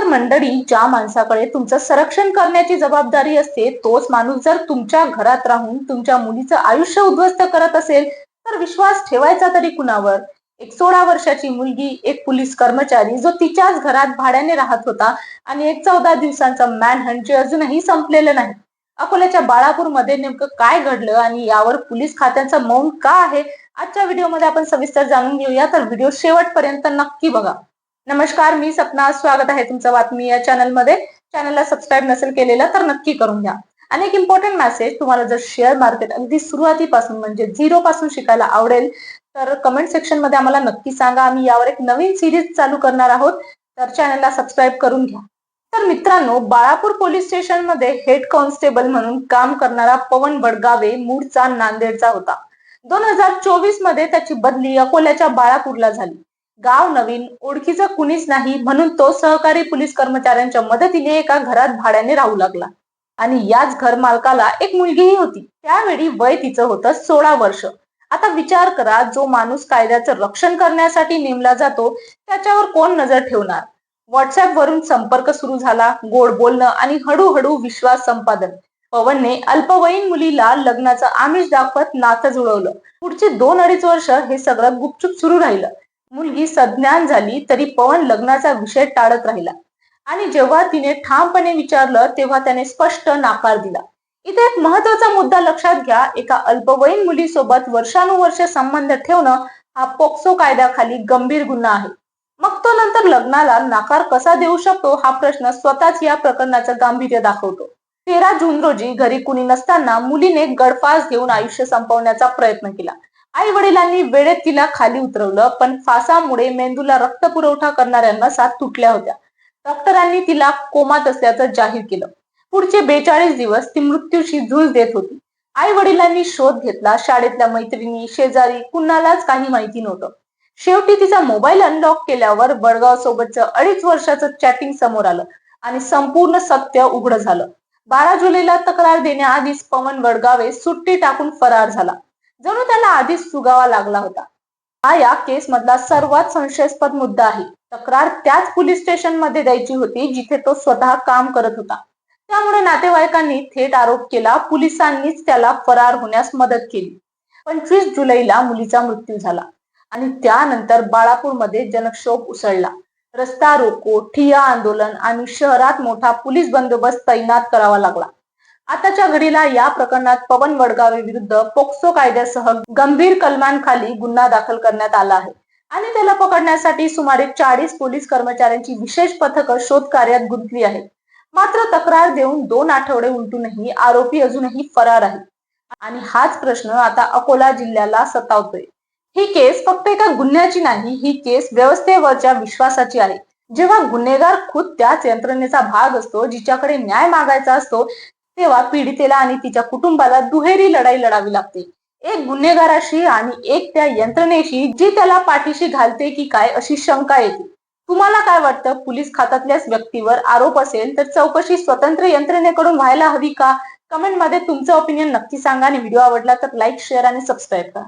मंडळी, ज्या माणसाकडे तुमचं संरक्षण करण्याची जबाबदारी असते तोच माणूस जर तुमच्या घरात राहून तुमच्या मुलीचं आयुष्य उद्ध्वस्त करत असेल तर विश्वास ठेवायचा तरी कुणावर? एक 16 वर्षाची मुलगी, एक पोलीस कर्मचारी जो तिच्याच घरात भाड्याने राहत होता आणि एक 14 दिवसांचा मॅनहंट जे अजूनही संपलेलं नाही. अकोल्याच्या बाळापूरमध्ये नेमकं काय घडलं आणि यावर पोलीस खात्याचं मौन का आहे, आजच्या व्हिडिओमध्ये आपण सविस्तर जाणून घेऊया, तर व्हिडिओ शेवटपर्यंत नक्की बघा. नमस्कार, मी सपना. स्वागत आहे तुमचं बातमी या चॅनलमध्ये. चॅनलला सबस्क्राईब नसेल केलेलं तर नक्की करून घ्या. आणि एक इम्पॉर्टंट मेसेज, तुम्हाला जर शेअर मार्केट अगदी सुरुवातीपासून म्हणजे झिरो पासून शिकायला आवडेल तर कमेंट सेक्शन मध्ये आम्हाला नक्की सांगा. आम्ही यावर एक नवीन सिरीज चालू करणार आहोत, तर चॅनलला सबस्क्राईब करून घ्या. तर मित्रांनो, बाळापूर पोलीस स्टेशन मध्ये हेड कॉन्स्टेबल म्हणून काम करणारा पवन वडगावे मूळचा नांदेडचा होता. 2024 मध्ये त्याची बदली अकोल्याच्या बाळापूरला झाली. गाव नवीन, ओळखीचं कुणीच नाही म्हणून तो सहकारी पोलीस कर्मचाऱ्यांच्या मदतीने एका घरात भाड्याने राहू लागला. आणि याच घर मालकाला एक मुलगीही होती. त्यावेळी वय तिचं होतं 16 वर्ष. आता विचार करा, जो माणूस कायद्याचं रक्षण करण्यासाठी नेमला जातो त्याच्यावर कोण नजर ठेवणार? व्हॉट्सअप वरून संपर्क सुरू झाला, गोड बोलणं आणि हळूहळू विश्वास संपादन. पवनने अल्पवयीन मुलीला लग्नाचं आमिष दाखवत नातं जुळवलं. पुढची 2-2.5 वर्ष हे सगळं गुपचूप सुरू राहिलं. मुलगी सज्ञान झाली तरी पवन लग्नाचा विषय टाळत राहिला आणि जेव्हा तिने ठामपणे विचारलं तेव्हा त्याने स्पष्ट नकार दिला. इथे एक महत्वाचा मुद्दा लक्षात घ्या. एका अल्पवयीन मुलीसोबत वर्षानुवर्ष संबंध ठेवणं हा पोक्सो कायद्याखाली गंभीर गुन्हा आहे. मग तो नंतर लग्नाला नकार कसा देऊ शकतो हा प्रश्न स्वतःच या प्रकरणाचं गांभीर्य दाखवतो. 13 जून रोजी घरी कुणी नसताना मुलीने गळफास घेऊन आयुष्य संपवण्याचा प्रयत्न केला. आई वडिलांनी वेळेत तिला खाली उतरवलं, पण फासामुळे मेंदूला रक्त पुरवठा करणाऱ्या नसा तुटल्या होत्या. डॉक्टरांनी तिला कोमात असल्याचं जाहीर केलं. पुढचे 42 दिवस ती मृत्यूशी झुंज देत होती. आई वडिलांनी शोध घेतला, शाळेतल्या मैत्रिणी, शेजारी, कुणालाच काही माहिती नव्हतं. शेवटी तिचा मोबाईल अनलॉक केल्यावर वडगाव सोबतचं 2.5 वर्षाचं चॅटिंग समोर आलं आणि संपूर्ण सत्य उघड झालं. 12 जुलैला तक्रार देण्याआधीच पवन वडगावे सुट्टी टाकून फरार झाला. जणू त्याला आधीच सुगावा लागला होता. हा या केस मधला सर्वात संशयास्पद मुद्दा आहे. तक्रार त्याच पोलीस स्टेशन मध्ये द्यायची होती जिथे तो स्वतः काम करत होता. त्यामुळे नातेवाईकांनी थेट आरोप केला. पोलिसांनीच त्याला फरार होण्यास मदत केली. 25 जुलैला मुलीचा मृत्यू झाला आणि त्यानंतर बाळापूरमध्ये जनक्षोभ उसळला. रस्ता रोको, ठिय्या आंदोलन आणि शहरात मोठा पोलीस बंदोबस्त तैनात करावा लागला. आताच्या घडीला या प्रकरणात पवन वडगावे विरुद्ध पोक्सो कायद्यासह गंभीर कलमांखाली गुन्हा दाखल करण्यात आला आहे आणि त्याला पकडण्यासाठी सुमारे 40 पोलीस कर्मचाऱ्यांची विशेष पथकं शोध कार्यात गुंतली आहेत. मात्र तक्रार देऊन 2 आठवडे उलटूनही आरोपी अजूनही फरार आहे आणि हाच प्रश्न आता अकोला जिल्ह्याला सतावतोय. ही केस फक्त एका गुन्ह्याची नाही, ही केस व्यवस्थेवरच्या विश्वासाची आहे. जेव्हा गुन्हेगार खुद त्याच यंत्रणेचा भाग असतो जिच्याकडे न्याय मागायचा असतो, तेव्हा पीडितेला आणि तिच्या कुटुंबाला दुहेरी लढाई लढावी लागते. एक गुन्हेगाराशी आणि एक त्या यंत्रणेशी जी त्याला पाठीशी घालते की काय अशी शंका येते. तुम्हाला काय वाटतं? पोलीस खात्यातल्याच व्यक्तीवर आरोप असेल तर चौकशी स्वतंत्र यंत्रणेकडून व्हायला हवी का? कमेंट मध्ये तुमचं ओपिनियन नक्की सांगा आणि व्हिडिओ आवडला तर लाईक, शेअर आणि सबस्क्राईब करा.